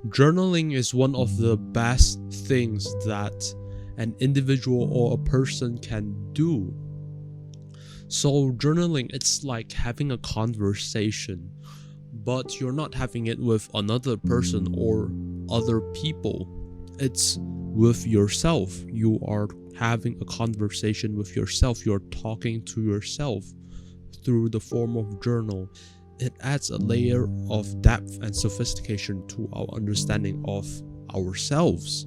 Journaling is one of the best things that an individual or a person can do. So journaling, it's like having a conversation, but you're not having it with another person or other people. It's with yourself. You are having a conversation with yourself. You're talking to yourself through the form of journal. It adds a layer of depth and sophistication to our understanding of ourselves.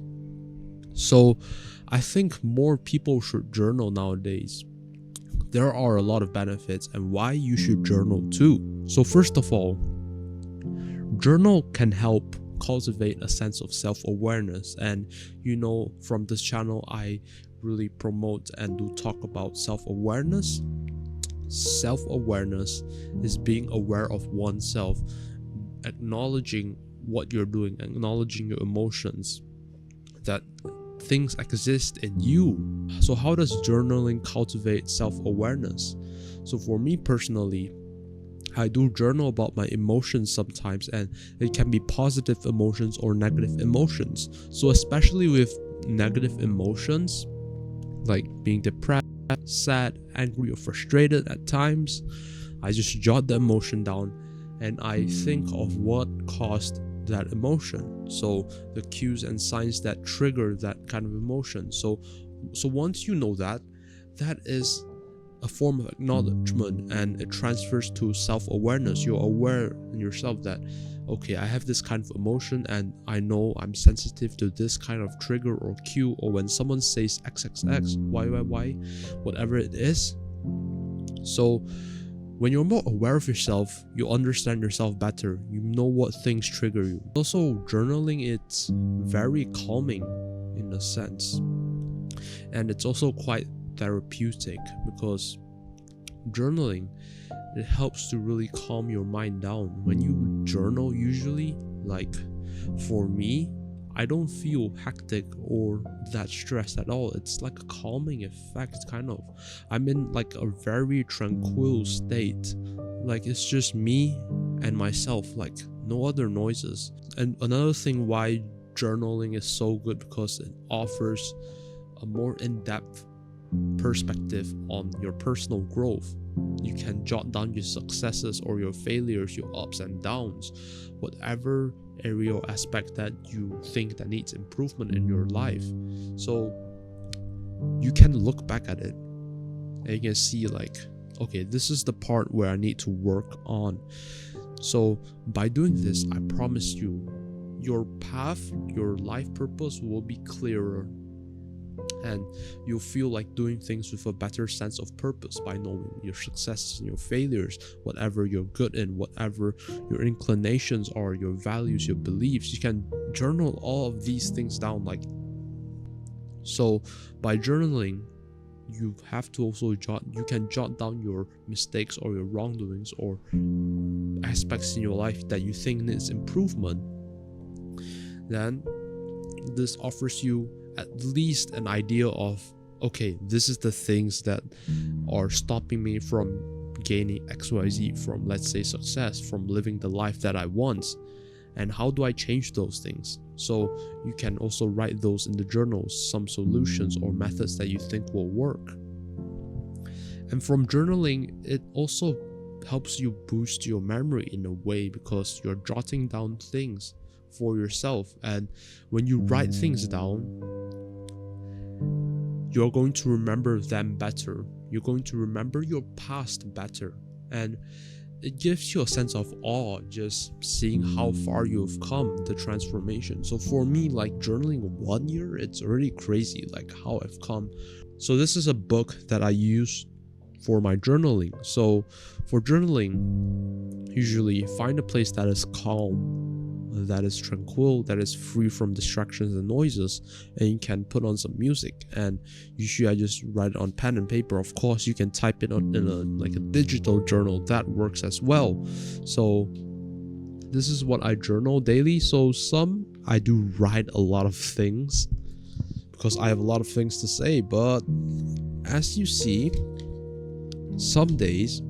So I think more people should journal nowadays. There are a lot of benefits and why you should journal too. So first of all, journal can help cultivate a sense of self-awareness. And from this channel I really promote and do talk about self-awareness. Self-awareness is being aware of oneself, acknowledging what you're doing, acknowledging your emotions, that things exist in you. So how does journaling cultivate self-awareness? So for me personally, I do journal about my emotions sometimes, and it can be positive emotions or negative emotions. So especially with negative emotions, like being depressed, sad, angry, or frustrated at times, I just jot the emotion down and I think of what caused that emotion. So the cues and signs that trigger that kind of emotion. So once you know that is a form of acknowledgement, and it transfers to self-awareness. You're aware in yourself that, okay, I have this kind of emotion and I know I'm sensitive to this kind of trigger or cue, or when someone says XXX, Y, whatever it is. So when you're more aware of yourself, you understand yourself better. You know what things trigger you. Also, journaling, it's very calming in a sense. And it's also quite therapeutic, because journaling, it helps to really calm your mind down. When you journal, usually, like for me, I don't feel hectic or that stressed at all. It's like a calming effect, kind of. I'm in like a very tranquil state. Like it's just me and myself, like no other noises. And another thing why journaling is so good, because it offers a more in-depth perspective on your personal growth. You can jot down your successes or your failures, your ups and downs, whatever area or aspect that you think that needs improvement in your life. So you can look back at it and you can see like, okay, this is the part where I need to work on. So by doing this, I promise you, your path, your life purpose will be clearer, and you'll feel like doing things with a better sense of purpose by knowing your successes and your failures, whatever you're good in, whatever your inclinations are, your values, your beliefs. You can journal all of these things down. So by journaling, you have to also you can jot down your mistakes or your wrongdoings or aspects in your life that you think needs improvement. Then this offers you at least an idea of, okay, this is the things that are stopping me from gaining XYZ, from, let's say, success, from living the life that I want, and how do I change those things? So you can also write those in the journals, some solutions or methods that you think will work. And from journaling, it also helps you boost your memory in a way, because you're jotting down things for yourself, and when you write things down, you're going to remember them better. You're going to remember your past better, and it gives you a sense of awe just seeing how far you've come, the transformation. So for me, like journaling 1 year, it's already crazy like how I've come. So this is a book that I use for my journaling. So for journaling, usually find a place that is calm, that is tranquil, that is free from distractions and noises, and you can put on some music. And usually I just write it on pen and paper. Of course, you can type it on in a digital journal, that works as well. So this is what I journal daily. So I do write a lot of things because I have a lot of things to say, but as you see, some days,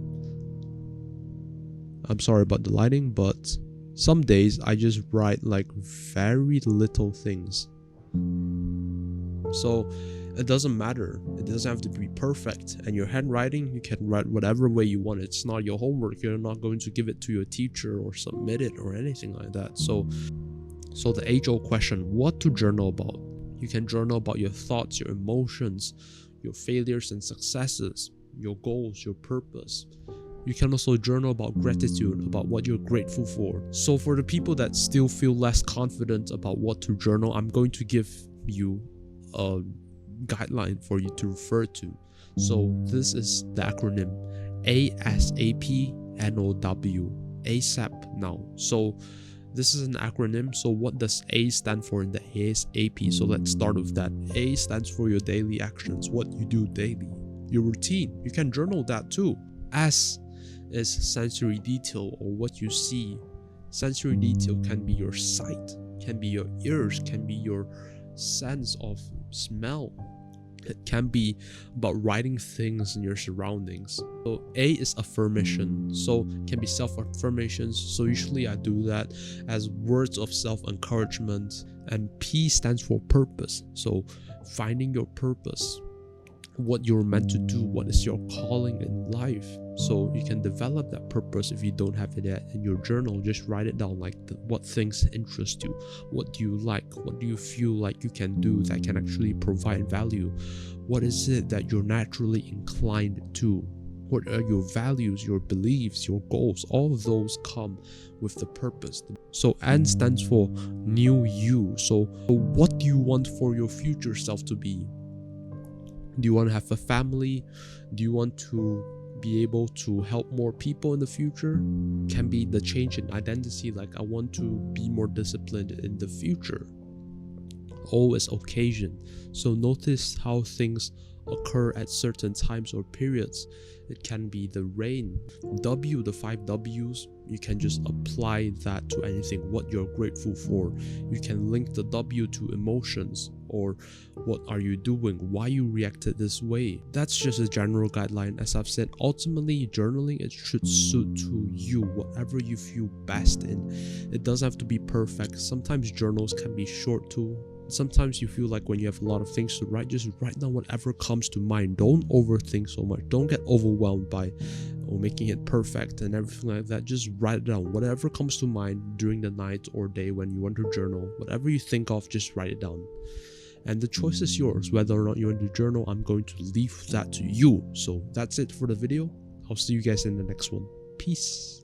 I'm sorry about the lighting, but Some days I just write like very little things. So it doesn't matter. It doesn't have to be perfect. And your handwriting, you can write whatever way you want. It's not your homework. You're not going to give it to your teacher or submit it or anything like that. So the age-old question, what to journal about? You can journal about your thoughts, your emotions, your failures and successes, your goals, your purpose. You can also journal about gratitude, about what you're grateful for. So for the people that still feel less confident about what to journal, I'm going to give you a guideline for you to refer to. So this is the acronym ASAPNOW, ASAP now. So this is an acronym. So what does A stand for in the ASAP? So let's start with that. A stands for your daily actions, what you do daily, your routine. You can journal that too. S is sensory detail, or what you see. Sensory detail can be your sight, can be your ears, can be your sense of smell. It can be about writing things in your surroundings. So A is affirmation, so can be self-affirmations. So usually I do that as words of self-encouragement. And P stands for purpose, so finding your purpose, what you're meant to do, what is your calling in life. So you can develop that purpose. If you don't have it yet in your journal, just write it down, like what things interest you, what do you like, what do you feel like you can do that can actually provide value, what is it that you're naturally inclined to, what are your values, your beliefs, your goals. All of those come with the purpose. So N stands for new you. So what do you want for your future self to be? Do you want to have a family? Do you want to be able to help more people in the future? Can be the change in identity, like I want to be more disciplined in the future. O is occasion. So notice how things occur at certain times or periods. It can be the rain. W, the 5 W's, you can just apply that to anything, what you're grateful for. You can link the W to emotions, or what are you doing, why you reacted this way. That's just a general guideline. As I've said, ultimately journaling, it should suit to you, whatever you feel best in. It doesn't have to be perfect. Sometimes journals can be short too. Sometimes you feel like when you have a lot of things to write, just write down whatever comes to mind. Don't overthink so much. Don't get overwhelmed by making it perfect and everything like that. Just write it down. Whatever comes to mind during the night or day when you want to journal, whatever you think of, just write it down. And the choice is yours. Whether or not you want to journal, I'm going to leave that to you. So that's it for the video. I'll see you guys in the next one. Peace.